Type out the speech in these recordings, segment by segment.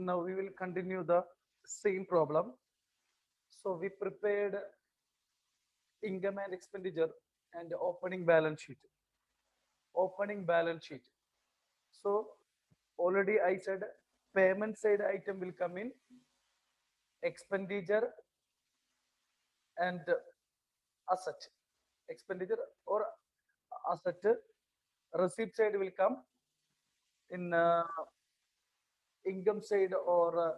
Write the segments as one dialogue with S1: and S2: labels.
S1: Now we will continue the same problem. So we prepared income and expenditure and opening balance sheet. Opening balance sheet. So already I said payment side item will come in expenditure and asset. Expenditure or asset. Receipt side will come in income side or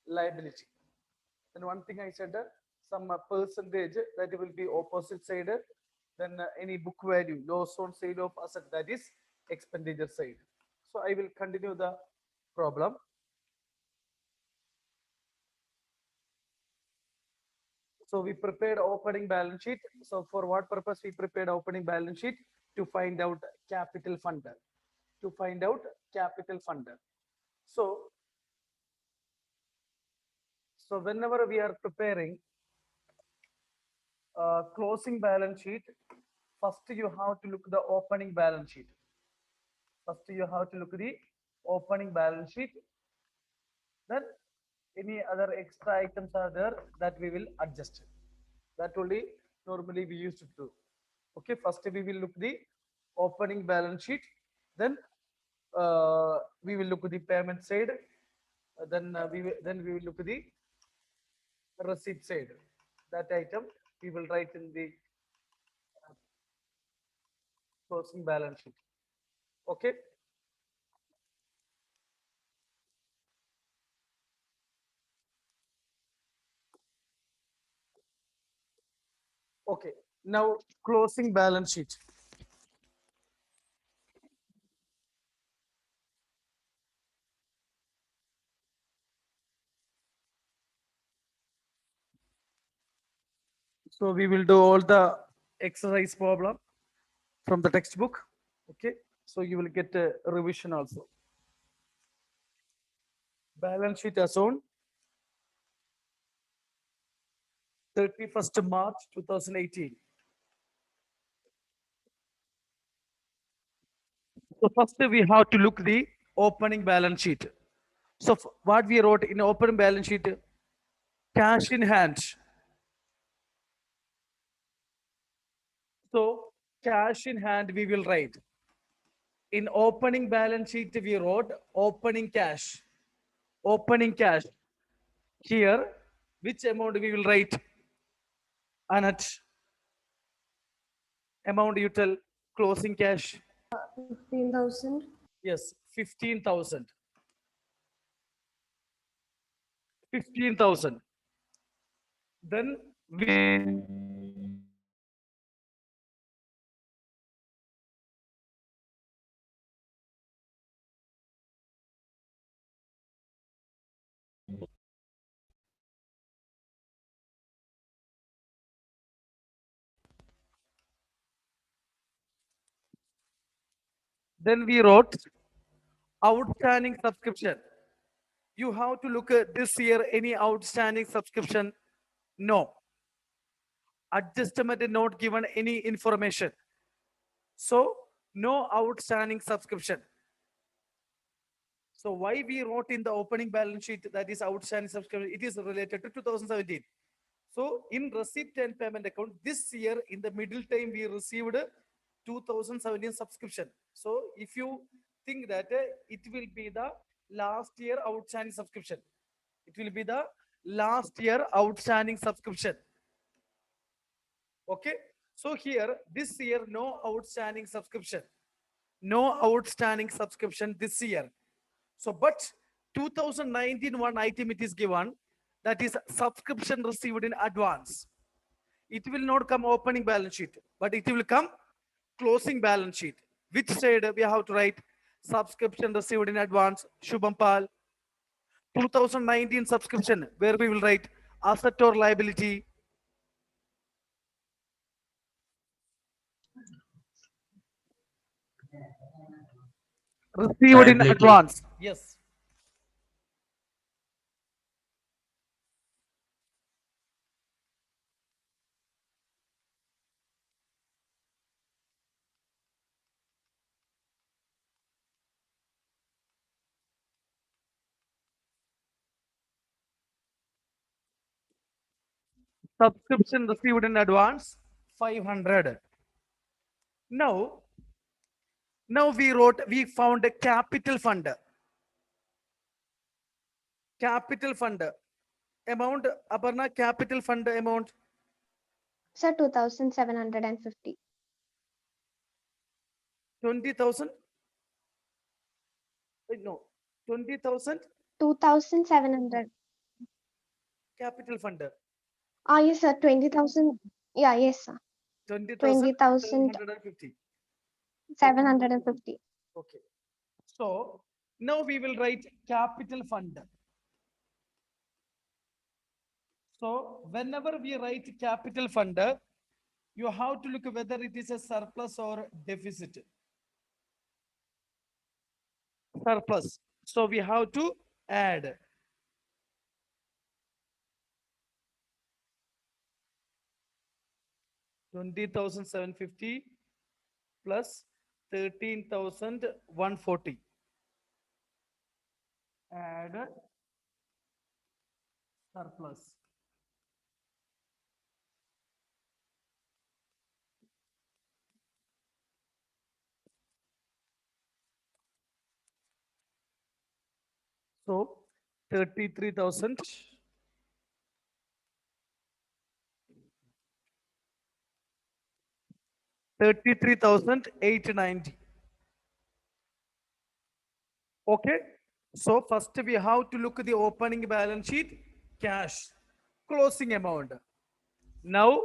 S1: liability. Then one thing I said, some percentage that will be opposite side. Then any book value, loss on sale of asset, that is expenditure side. So I will continue the problem. So we prepared opening balance sheet. So for what purpose we prepared opening balance sheet? To find out capital fund. To find out capital fund. So, so whenever we are preparing closing balance sheet, first you have to look the opening balance sheet. First you have to look the opening balance sheet. Then any other extra items are there that we will adjust. That only normally we used to do. Okay, first we will look the opening balance sheet. Then we will look at the payment side. Then we will look at the receipt side. That item we will write in the closing balance sheet. Okay. Okay. Now closing balance sheet. So we will do all the exercise problem from the textbook. Okay. So you will get a revision also. Balance sheet as on 31st March 2018. So first we have to look the opening balance sheet. So what we wrote in opening balance sheet, cash in hand. So cash in hand we will write. In opening balance sheet we wrote opening cash. Opening cash. Here, which amount we will write? Anat, amount you tell closing cash.
S2: 15,000.
S1: Yes, 15,000. 15,000. Then we wrote outstanding subscription. You have to look at this year any outstanding subscription. No. Adjustment not given any information. So no outstanding subscription. So why we wrote in the opening balance sheet that is outstanding subscription? It is related to 2017. So in receipt and payment account this year in the middle time we received 2017 subscription. So if you think that it will be the last year outstanding subscription, it will be the last year outstanding subscription. Okay. So here this year no outstanding subscription. No outstanding subscription this year. So, but 2019 one item it is given, that is subscription received in advance. It will not come opening balance sheet, but it will come closing balance sheet. Which side we have to write? Subscription received in advance. Shubham Pal. 2019 subscription, where we will write asset or liability. Received in
S3: Liability.
S1: advance. Yes. Subscription received in advance 500. Now, now we found a capital fund. Capital fund amount, Aparna, capital fund amount
S2: Sir, 2,750.
S1: 20,000. No, 20,000
S2: 2,700.
S1: capital fund.
S2: Ah, yes, sir. 20,000. Yeah, yes, sir. 20,750.
S1: 20,750.
S2: 750.
S1: Okay. So now we will write capital fund. So whenever we write capital fund, you have to look whether it is a surplus or deficit. Surplus. So we have to add 20,750 plus 13,140. Add surplus. So 33,000. 33,890. Okay. So first we have to look at the opening balance sheet, cash, closing amount. Now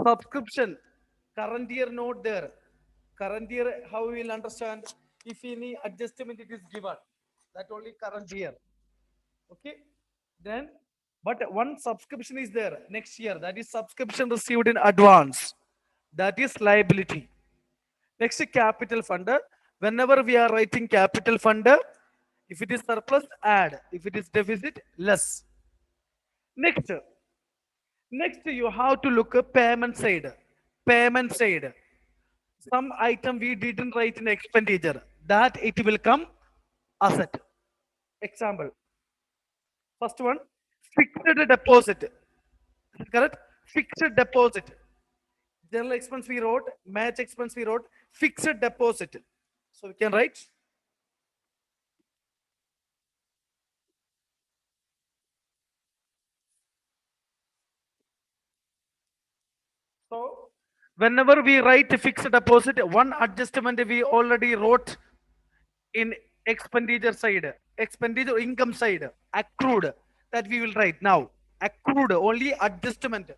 S1: subscription, current year not there. Current year, how we will understand if any adjustment it is given. That only current year. Okay. Then, but one subscription is there next year. That is subscription received in advance. That is liability. Next, capital fund. Whenever we are writing capital fund, if it is surplus, add. If it is deficit, less. Next, next you have to look at payment side. Payment side. Some item we didn't write in expenditure. That it will come asset. Example. First one, fixed deposit. Correct? Fixed deposit. General expense we wrote, match expense we wrote, fixed deposit. So we can write. So whenever we write a fixed deposit, one adjustment we already wrote in expenditure side, expenditure income side, accrued, that we will write now. Accrued, only adjustment.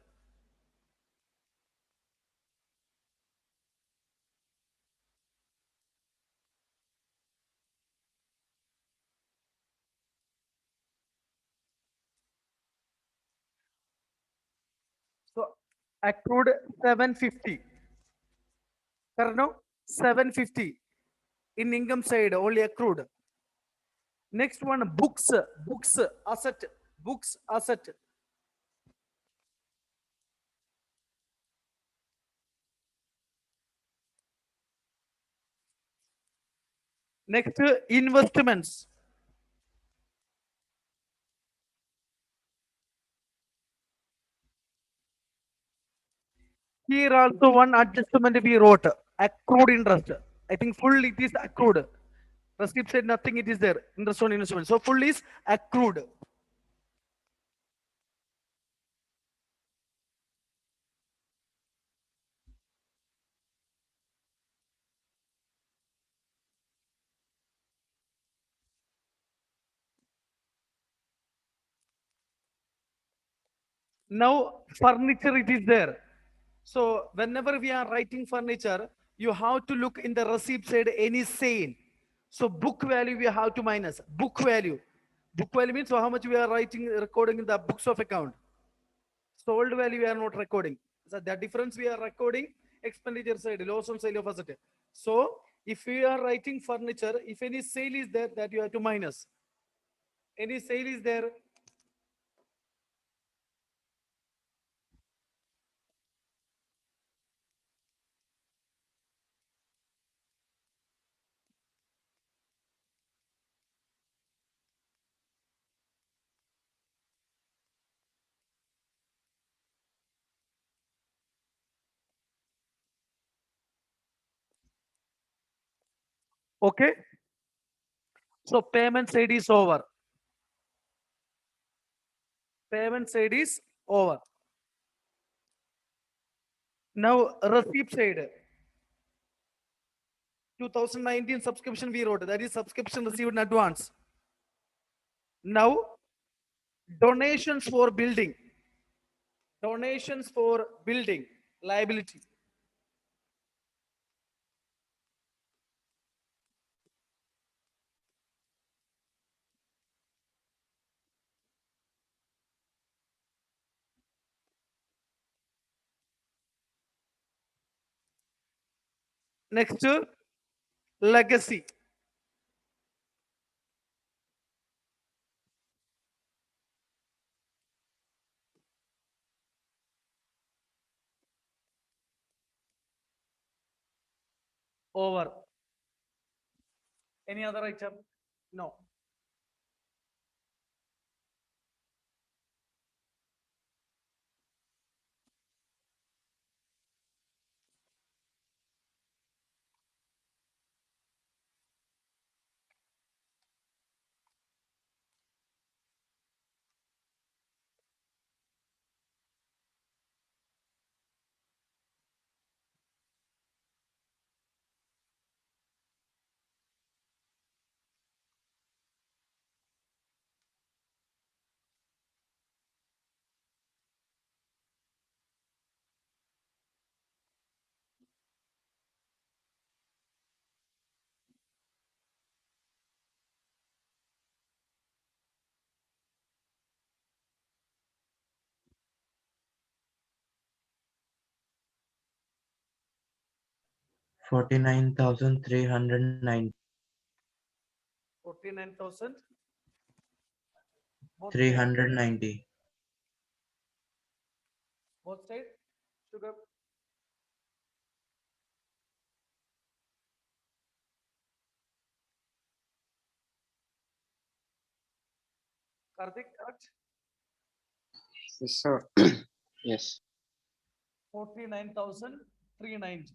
S1: So accrued 750. Karno 750 in income side only accrued. Next one, books asset, books asset. Next, investments. Here also one adjustment we wrote, accrued interest. I think full it is accrued. Receipt said nothing, it is there. Interest on investment. So full is accrued. Now furniture it is there. So whenever we are writing furniture, you have to look in the receipt side any sale. So book value we have to minus book value. Book value means so how much we are writing recording in the books of account. Sold value we are not recording. So the difference we are recording expenditure side, loss on sale of asset. So if we are writing furniture, if any sale is there, that you have to minus. Any sale is there, Okay. So payment side is over. Payment side is over. Now receipt side. 2019 subscription we wrote, that is subscription received in advance. Now donations for building. Donations for building liability. Next, legacy. Over. Any other item? No.
S3: $49,390.
S1: 49,000. Both side.
S3: 390.
S1: Both side. Sugar. Karthik, correct?
S4: Yes, sir. Yes.
S1: 49,390.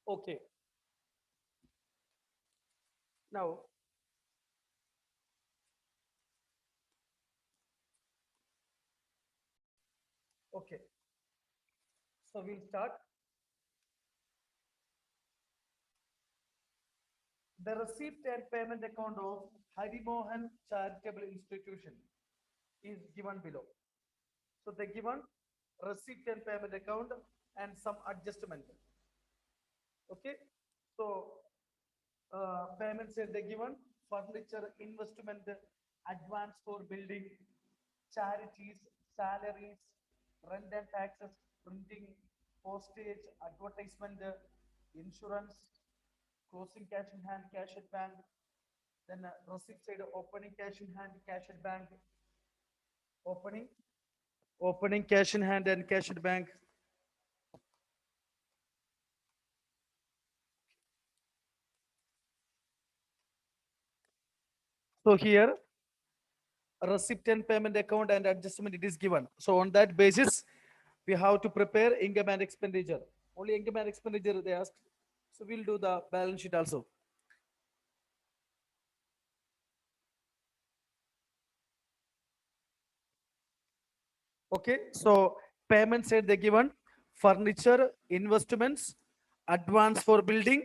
S1: Okay. Now, okay. So we'll start. The receipt and payment account of Hari Mohan Charitable Institution is given below. So they given receipt and payment account and some adjustment. Okay. So payments are they given furniture investment advance for building charities salaries rent and taxes printing postage advertisement insurance closing cash in hand cash at bank then receipt side opening cash in hand cash at bank opening opening cash in hand and cash at bank So here, receipt and payment account and adjustment it is given. So on that basis, we have to prepare income and expenditure. Only income and expenditure they asked. So we'll do the balance sheet also. Okay, so payment side they given furniture, investments, advance for building,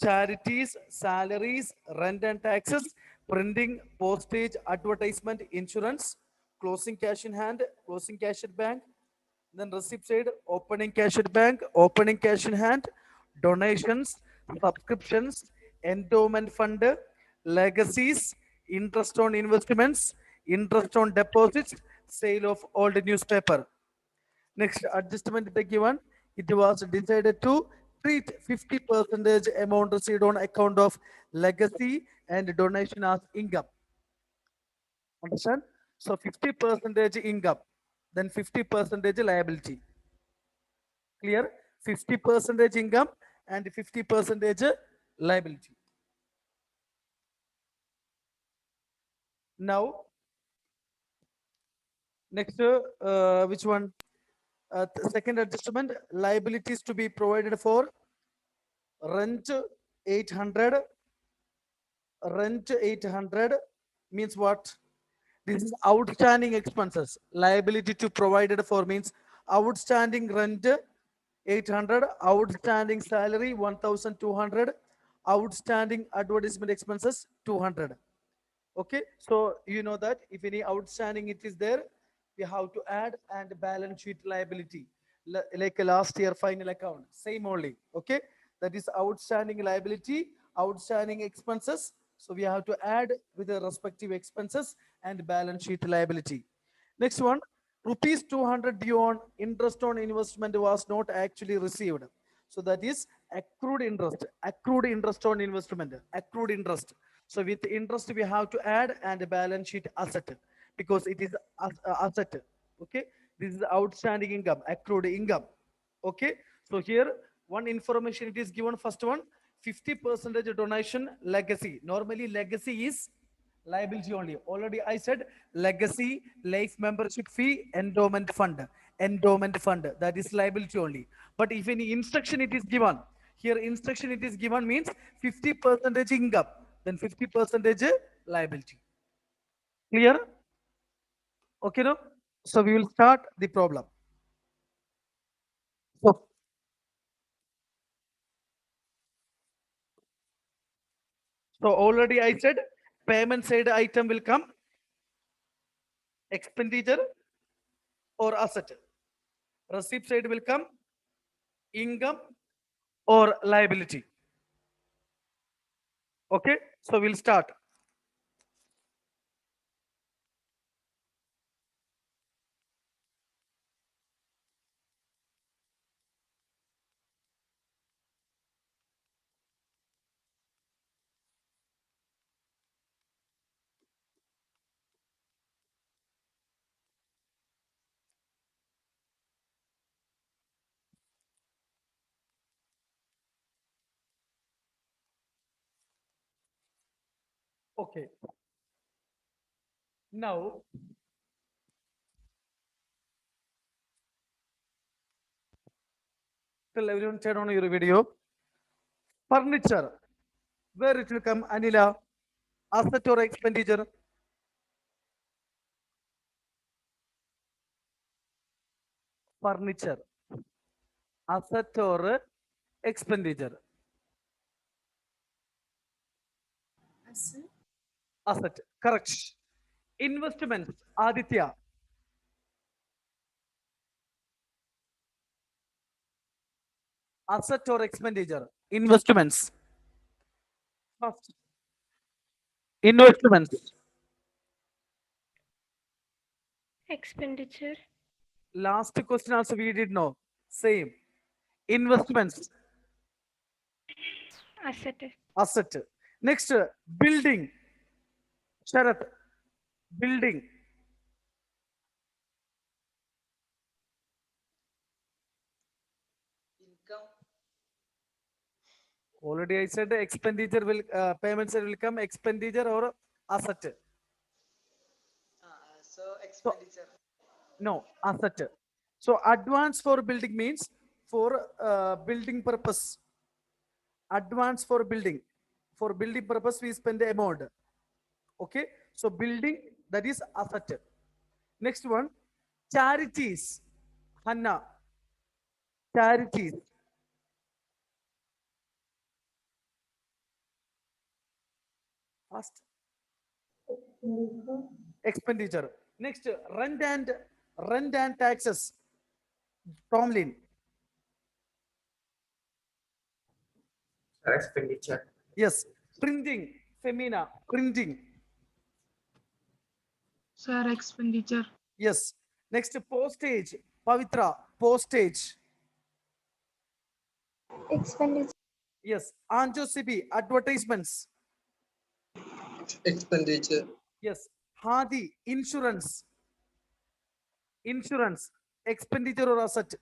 S1: charities, salaries, rent and taxes, printing, postage, advertisement, insurance, closing cash in hand, closing cash at bank, then receipt side, opening cash at bank, opening cash in hand, donations, subscriptions, endowment fund, legacies, interest on investments, interest on deposits, sale of old newspaper. Next adjustment they given, it was decided to treat 50 percentage amount received on account of legacy and donation as income. Understand? So 50 percentage income, then 50 percentage liability. Clear? 50 percentage income and 50 percentage liability. Now, next, which one? Second adjustment, liabilities to be provided for rent 800. Rent 800 means what? This is outstanding expenses. Liability to provided for means outstanding rent 800, outstanding salary 1200, outstanding advertisement expenses 200. Okay, so you know that if any outstanding it is there, we have to add and balance sheet liability like a last year final account, same only. Okay, that is outstanding liability, outstanding expenses. So we have to add with the respective expenses and balance sheet liability. Next one, rupees 200 due on interest on investment was not actually received. So that is accrued interest on investment, accrued interest. So with interest, we have to add and balance sheet asset because it is asset. Okay, this is outstanding income, accrued income. Okay, so here one information it is given. First one, 50 percentage donation legacy. Normally legacy is liability only. Already I said legacy, life membership fee, endowment fund. That is liability only. But if any instruction it is given, here instruction it is given means 50 percentage income, then 50 percentage liability. Clear? Okay, no? So we will start the problem. So, so already I said payment side item will come expenditure or asset. Receipt side will come income or liability. Okay, so we'll start. Okay, now tell everyone turn on your video. Furniture, where it will come, Anila? Asset or expenditure? Furniture, asset or expenditure? Asset, correct. Investments, Aditya, asset or expenditure? Investments. First, investments.
S2: Expenditure.
S1: Last question also we did know. Same. Investments,
S2: Asset.
S1: asset. Next, building. Sharath, building. Already I said expenditure will, payments will come expenditure or Asset.
S5: So expenditure.
S1: No, asset. So advance for building means for building purpose. Advance for building. For building purpose, we spend the amount. Okay. So building, that is asset. Next one, charities. Hanna. Charities. First, expenditure. Next, rent and taxes. Tomlin.
S6: Sir, expenditure.
S1: Yes. Printing. Femina. Printing.
S7: Sir, expenditure.
S1: Yes. Next, postage. Pavitra. Postage.
S2: Expenditure.
S1: Yes. Anjo Sibi. Advertisements.
S6: Expenditure.
S1: Yes. Hadi. Insurance. Insurance. Expenditure or asset.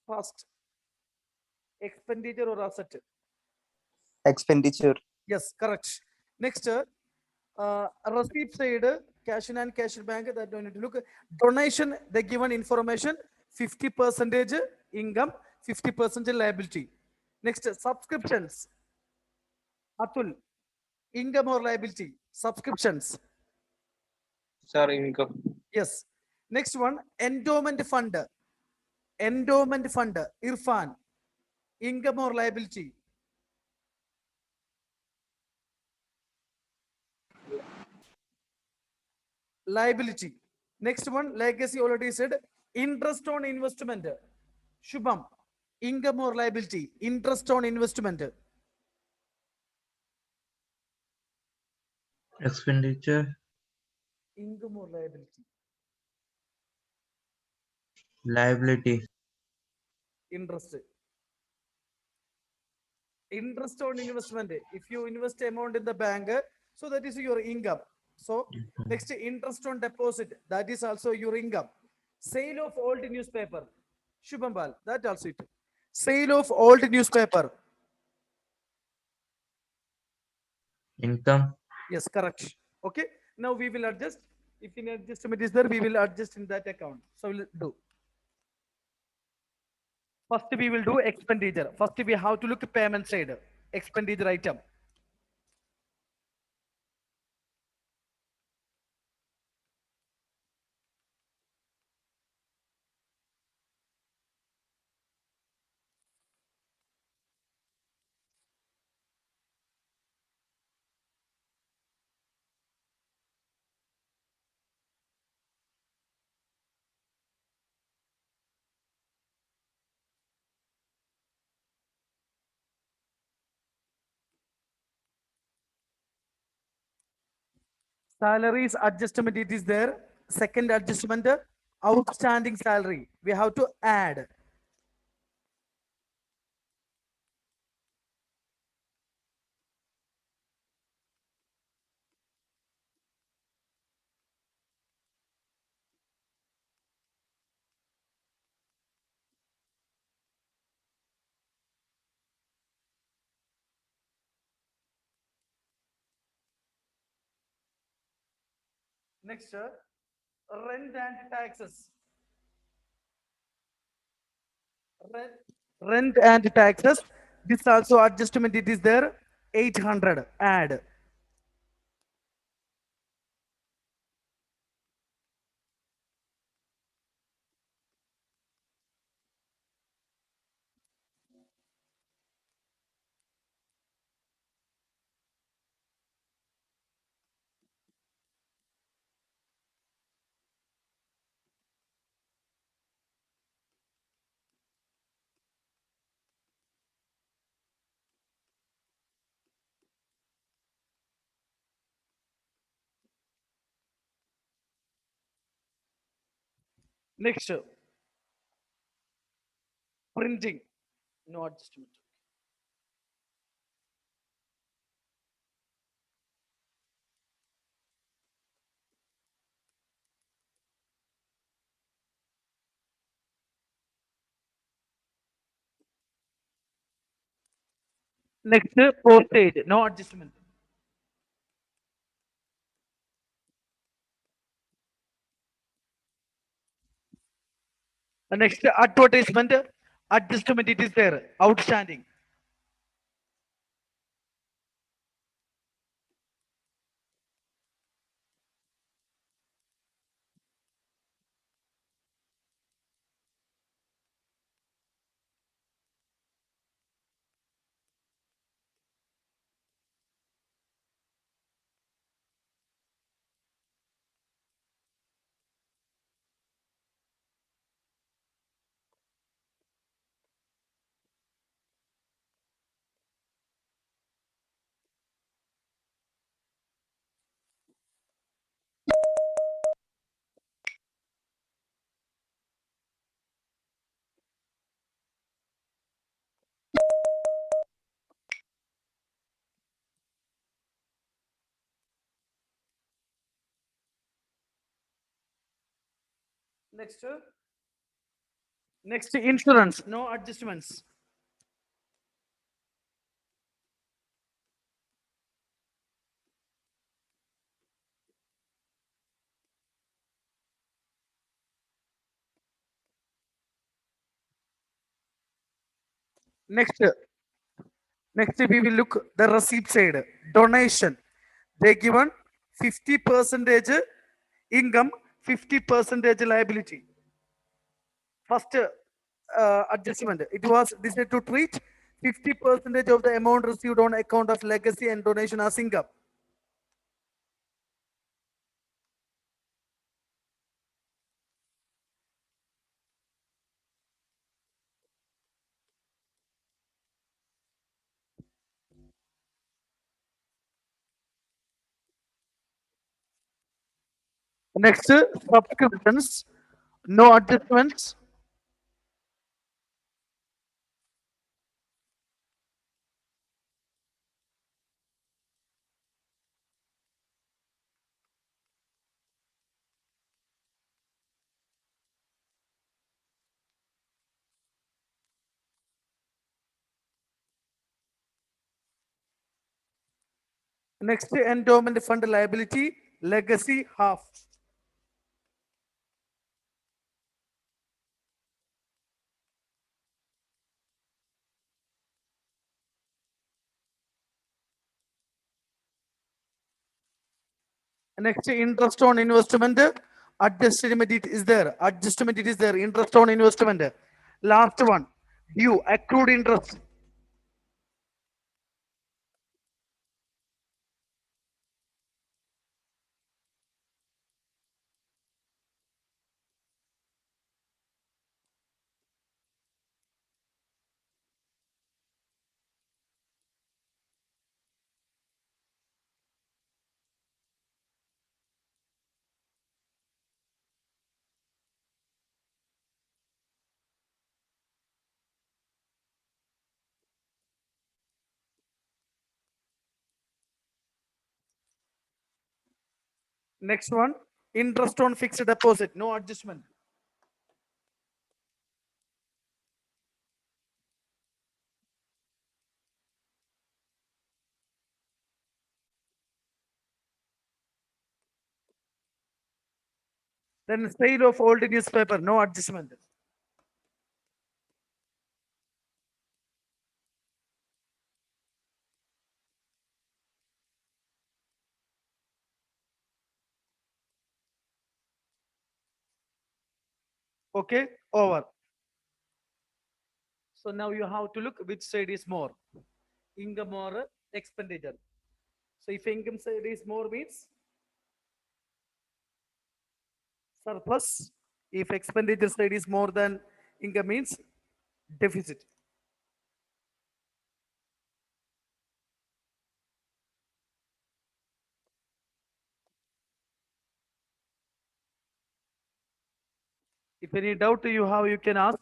S1: First. Expenditure or asset.
S8: Expenditure.
S1: Yes, correct. Next, receipt side, cash in and cash in bank, that don't need to look. Donation, they given information, 50% income, 50% liability. Next, subscriptions. Atul, income or liability? Subscriptions.
S4: Sir, income.
S1: Yes. Next one, endowment fund. Endowment fund, Irfan, income or liability? Liability. Next one, legacy already said. Interest on investment. Shubham, income or liability? Interest on investment.
S3: Expenditure.
S1: Income or liability?
S3: Liability.
S1: Interest. Interest on investment. If you invest amount in the bank, so that is your income. So next, interest on deposit, that is also your income. Sale of old newspaper. Shubham Bal, that also it. Sale of old newspaper.
S3: Income.
S1: Yes, correct. Okay. Now we will adjust. If any adjustment is there, we will adjust in that account. So we'll do. First, we will do expenditure. First, we have to look at payment side. Expenditure item. Salaries adjustment, it is there. Second adjustment, outstanding salary. We have to add. Next, rent and taxes. Rent, rent and taxes. This also adjustment, it is there. 800, add. Next, printing. No adjustment. Next, postage, no adjustment. Next, advertisement, adjustment, it is there, outstanding. Next, next insurance, no adjustments. Next, next we will look the receipt side, donation. They given 50 percentage income, 50 percentage liability. First adjustment, it was decided to treat 50 percentage of the amount received on account of legacy and donation as income. Next, subscriptions, no adjustments. Next, endowment fund liability, legacy half. Next, interest on investment, adjustment it is there, adjustment it is there, interest on investment. Last one, due, accrued interest. Next one, interest on fixed deposit, no adjustment. Then sale of old newspaper, no adjustment. Okay, over. So now you have to look which side is more, income or expenditure. So if income side is more means surplus. If expenditure side is more than income means deficit. If any doubt you have, you can ask.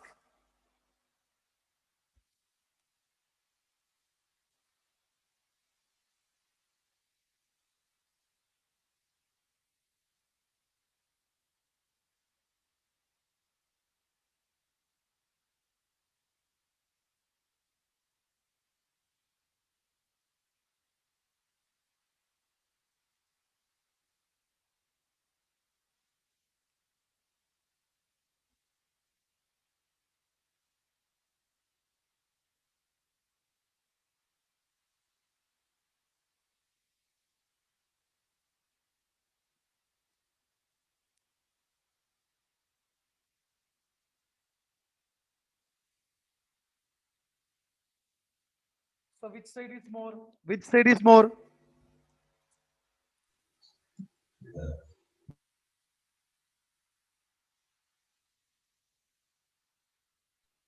S1: So which side is more? Which side is more?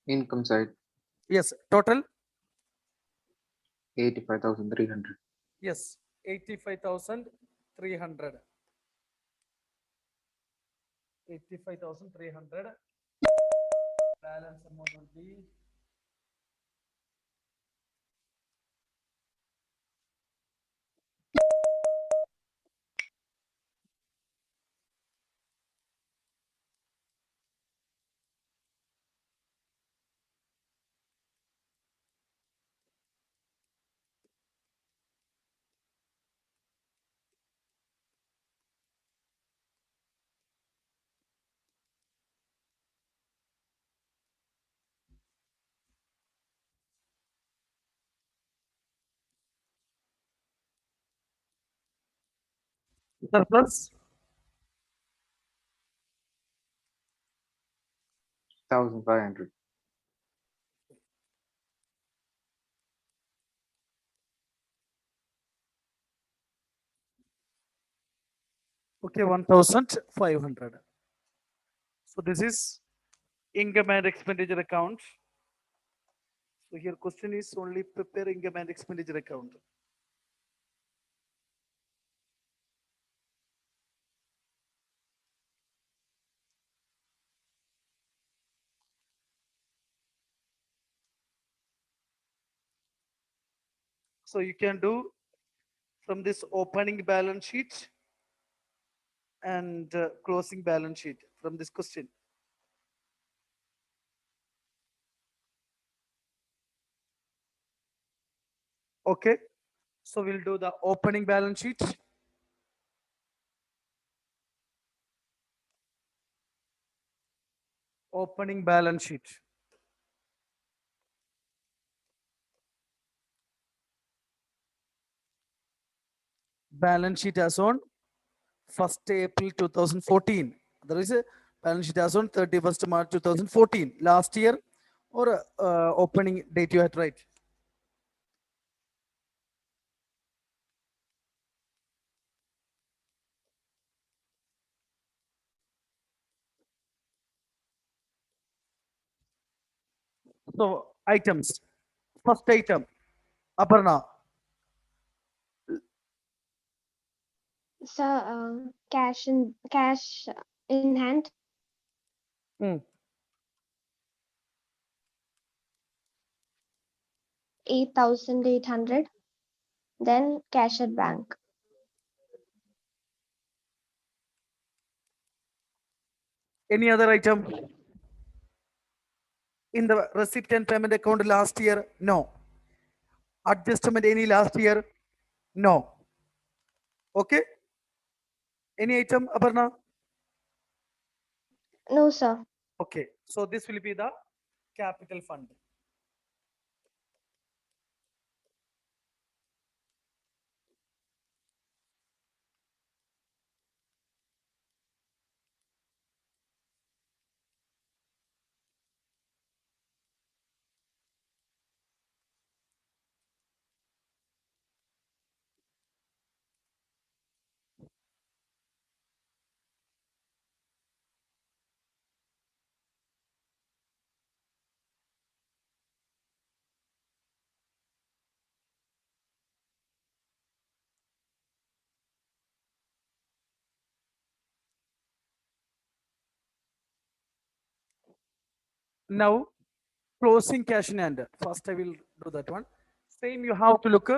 S4: Income side,
S1: Yes, total.
S4: 85,300.
S1: Yes, 85,300. 85,300. Balance amount will be surplus.
S4: 1,500.
S1: Okay, 1,500. So this is income and expenditure account. So here question is only prepare income and expenditure account. So you can do from this opening balance sheet and closing balance sheet from this question. Okay. So we'll do the opening balance sheet. Opening balance sheet. Balance sheet as on 1st April 2014. There is a balance sheet as on 31st March 2014. Last year or opening date you had right. So items. First item, Aparna.
S2: Sir, cash in hand,
S1: Hmm.
S2: 8,800. Then cash at bank,
S1: Any other item in the receipt and payment account last year? No. Adjustment any last year? No. Okay. Any item, Aparna?
S2: no sir.
S1: Okay. So this will be the capital fund. Now closing cash in hand. First I will do that one. Same you have to look.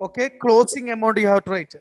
S1: Okay. Closing amount you have to write.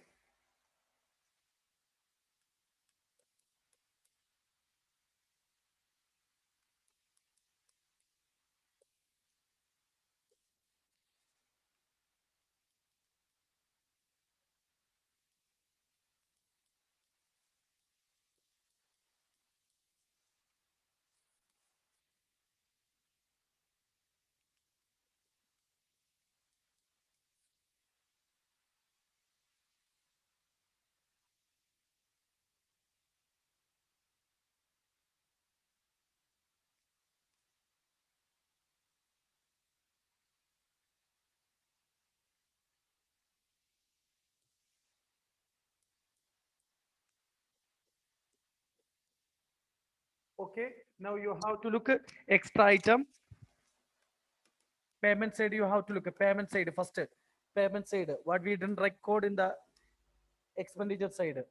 S1: Okay, now you have to look at extra item. Payment side, you have to look at payment side first. Payment side, what we didn't record in the expenditure side.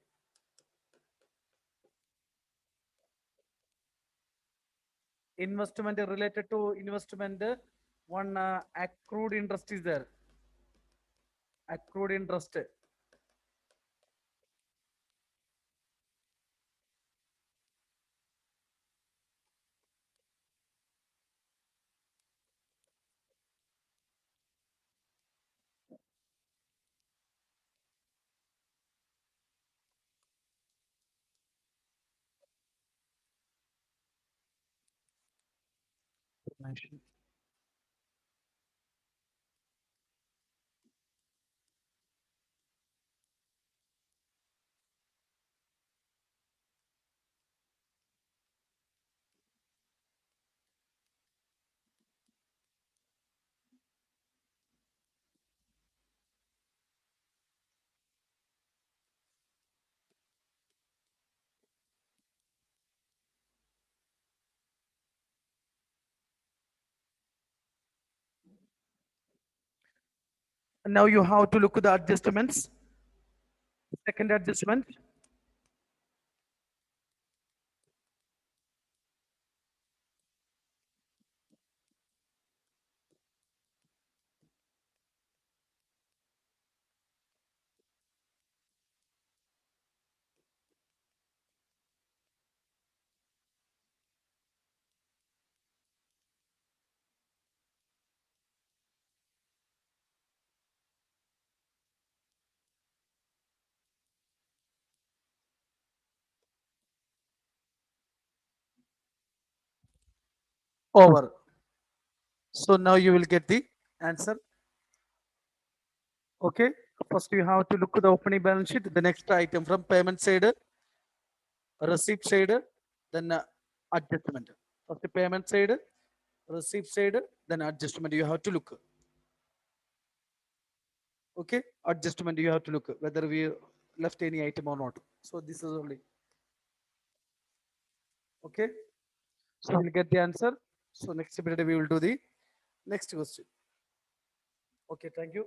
S1: Investment related to investment, one accrued interest is there. Accrued interest. Now you have to look at the adjustments. Second adjustment. Over. So now you will get the answer. Okay. First you have to look at the opening balance sheet. The next item from payment side, receipt side, then adjustment. First the payment side, receipt side, then adjustment you have to look. Okay. Adjustment you have to look whether we left any item or not. So this is only. Okay. So we'll get the answer. So next period we will do the next question. Okay. Thank you.